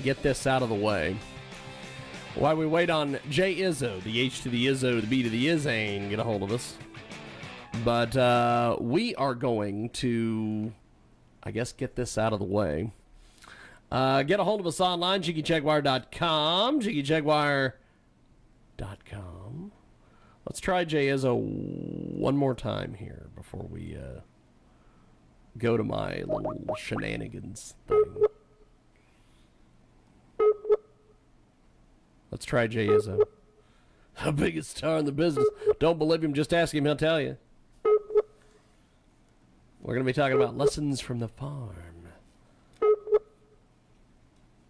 Get this out of the way while we wait on J Izzo, the H to the Izzo, the B to the Izzane, get a hold of us. But we are going to, I guess, get this out of the way. Get a hold of us online, JiggyJaguar.com, JiggyJaguar.com. Let's try J Izzo one more time here before we go to my little shenanigans thing. Let's try J Izzo. The biggest star in the business. Don't believe him, just ask him, he'll tell you. We're going to be talking about lessons from the farm.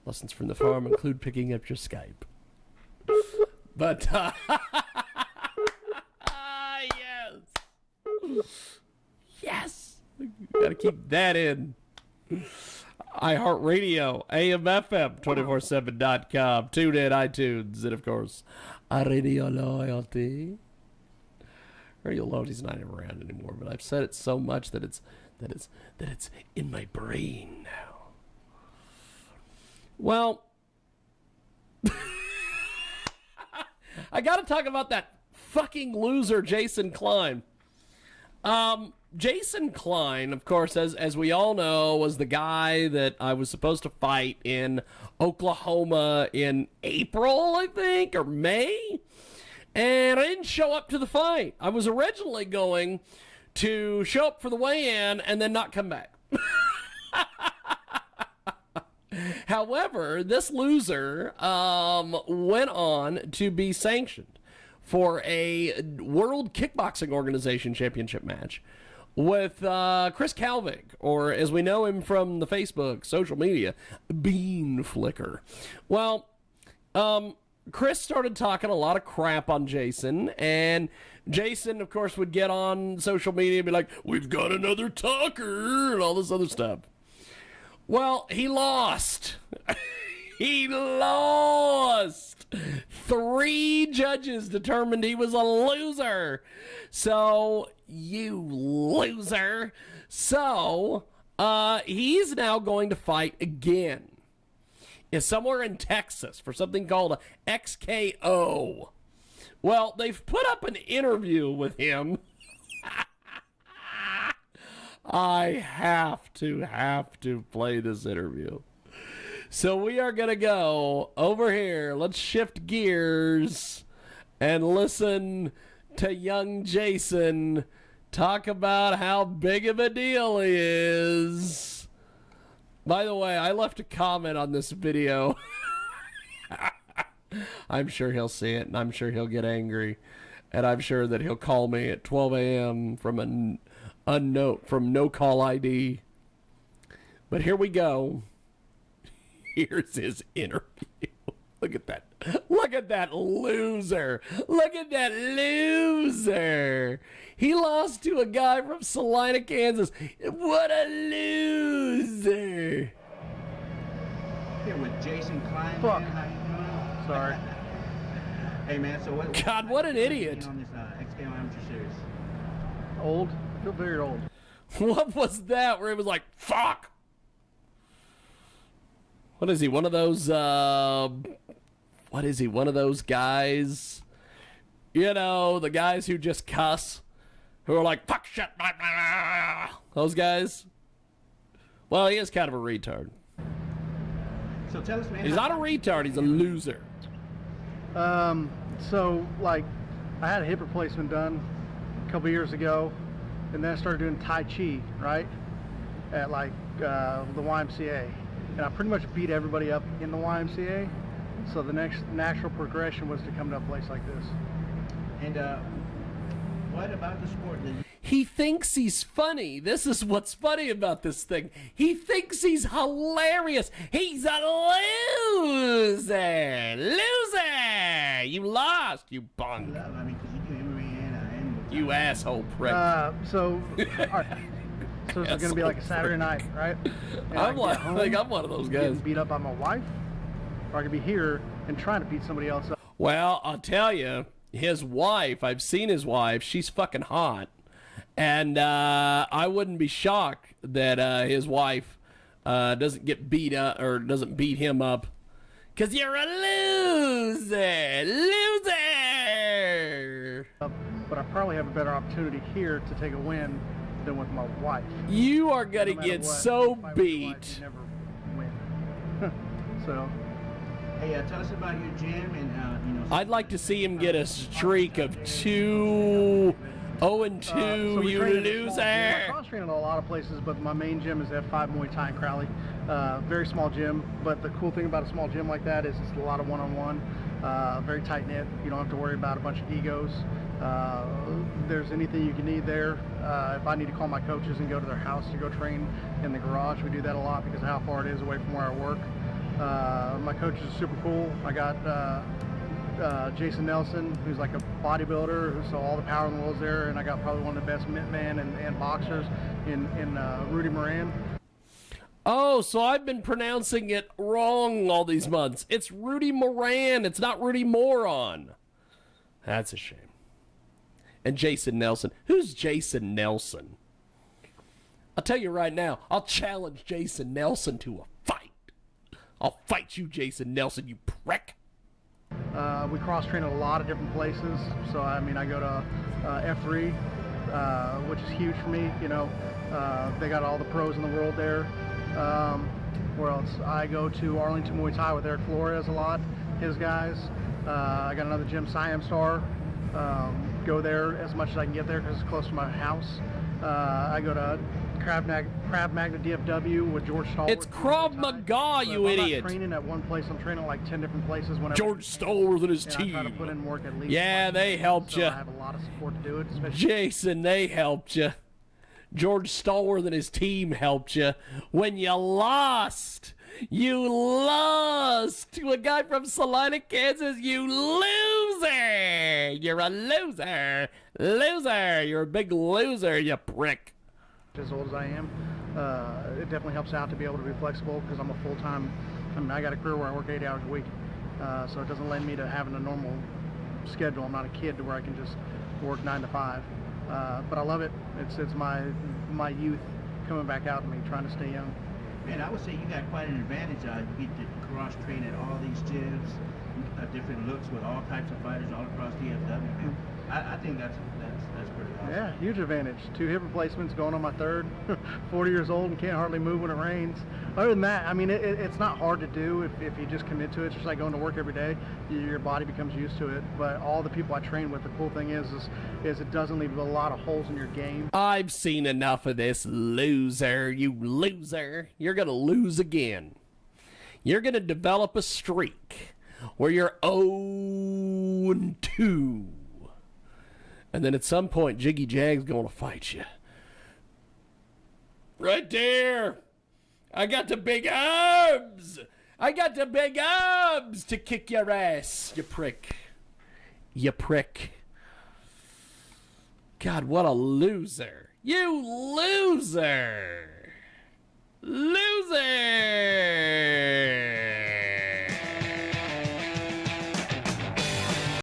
Lessons from the farm include picking up your Skype. But, yes. Yes. Got to keep that in. iHeartRadio, AMFM247.com, TuneIn, iTunes, and of course, Radio Loyalty. Radio Loyalty's not even around anymore, but I've said it so much that it's in my brain now. Well, I got to talk about that fucking loser, Jason Klien. Jason Klien, of course, as we all know, was the guy that I was supposed to fight in Oklahoma in April, I think, or May. And I didn't show up to the fight. I was originally going to show up for the weigh-in and then not come back. However, this loser went on to be sanctioned for a World Kickboxing Organization championship match with Chris Calvig, or as we know him from the Facebook, social media, Bean Flicker. Well, Chris started talking a lot of crap on Jason, and Jason, of course, would get on social media and be like, we've got another talker, and all this other stuff. Well, he lost. He lost. 3 judges determined he was a loser. So, you loser. So, he's now going to fight again. It's somewhere in Texas for something called a XKO. Well, they've put up an interview with him. I have to play this interview. So we are going to go over here. Let's shift gears and listen to young Jason talk about how big of a deal he is. By the way, I left a comment on this video. I'm sure he'll see it, and I'm sure he'll get angry. And I'm sure that he'll call me at 12 a.m. from from no call ID. But here we go. Here's his interview. Look at that. Look at that loser. Look at that loser. He lost to a guy from Salina, Kansas. What a loser. Here with Jason Klien. Fuck. Man. How you doing? Sorry. Hey, man, so what... God, what an idiot. On this XKO Amateur Series? Old. I feel very old. What was that where he was like, fuck? What is he, one of those, what is he, one of those guys, you know, the guys who just cuss, who are like, fuck, shit, blah, blah, blah. Those guys? Well, he is kind of a retard. So tell us, man. He's not a retard, he's a loser. So, like, I had a hip replacement done a couple years ago, and then I started doing Tai Chi, right, at, like, the YMCA. And I pretty much beat everybody up in the YMCA. So the next natural progression was to come to a place like this. And what about the sport? He thinks he's funny. This is what's funny about this thing. He thinks he's hilarious. He's a loser. Loser. You lost, you bunk. I mean, because you do MMA and you asshole prick. So it's going to be like a Saturday night, right? And I think I'm one of those guys. Getting beat up by my wife, or I could be here and trying to beat somebody else up. Well, I'll tell you, his wife, I've seen his wife, she's fucking hot. And I wouldn't be shocked that his wife doesn't get beat up or doesn't beat him up. Because you're a loser! Loser! But I probably have a better opportunity here to take a win than with my wife. You are going to No matter get what, so if I was beat. your wife, you never win. So, Hey, tell us about your gym and I'd like to see him get a streak of 2 0-2, so we you train at a small gym. I loser. cross train at a lot of places, but my main gym is F5 Muay Thai in Crowley. Very small gym, but the cool thing about a small gym like that is it's a lot of one-on-one, very tight-knit. You don't have to worry about a bunch of egos. There's anything you can need there. If I need to call my coaches and go to their house to go train in the garage, we do that a lot because of how far it is away from where I work. My coaches are super cool. I got Jason Nelson, who's like a bodybuilder, so all the power in the world's there, and I got probably one of the best mittmen and boxers in Rudy Moran. Oh, so I've been pronouncing it wrong all these months. It's Rudy Moran. It's not Rudy Moron. That's a shame. And Jason Nelson. Who's Jason Nelson? I'll tell you right now, I'll challenge Jason Nelson to a fight. I'll fight you, Jason Nelson, you prick. We cross-train at a lot of different places. So, I mean, I go to F3, which is huge for me. You know, they got all the pros in the world there. Where else? I go to Arlington Muay Thai with Eric Flores a lot, his guys. I got another gym, Siam Star. Go there as much as I can get there because it's close to my house. I go to Krav Maga DFW with George Stallworth. It's Krav Maga, you if I'm idiot. not training at one place, I'm training at like 10 different places. Whenever George Stallworth and his and team. I try to put in work at least. Yeah, twice a they week, helped so you. I have a lot of support to do it. Especially Jason, they helped you. George Stallworth and his team helped you when you lost. You lost to a guy from Salina, Kansas. You loser. You're a loser. Loser. You're a big loser, you prick. as old as I am, it definitely helps out to be able to be flexible because I'm a full-time. I mean, I got a career where I work 8 hours a week, so it doesn't lend me to having a normal schedule. I'm not a kid to where I can just work 9 to 5. But I love it. It's my youth coming back out in me, trying to stay young. Man, I would say you got quite an advantage. You get to cross train at all these gyms, different looks with all types of fighters all across DFW. Man, I think that's pretty awesome. Yeah, huge advantage. 2 hip replacements, going on my 3rd. 40 years old and can't hardly move when it rains. Other than that, I mean, it's not hard to do if you just commit to it. It's just like going to work every day. Your body becomes used to it. But all the people I train with, the cool thing is it doesn't leave a lot of holes in your game. I've seen enough of this, loser. You loser. You're going to lose again. You're going to develop a streak where you're 0-2. And then at some point, Jiggy Jag's going to fight you. Right there. I got the big arms. I got the big arms to kick your ass, you prick. You prick. God, what a loser. You loser. Loser.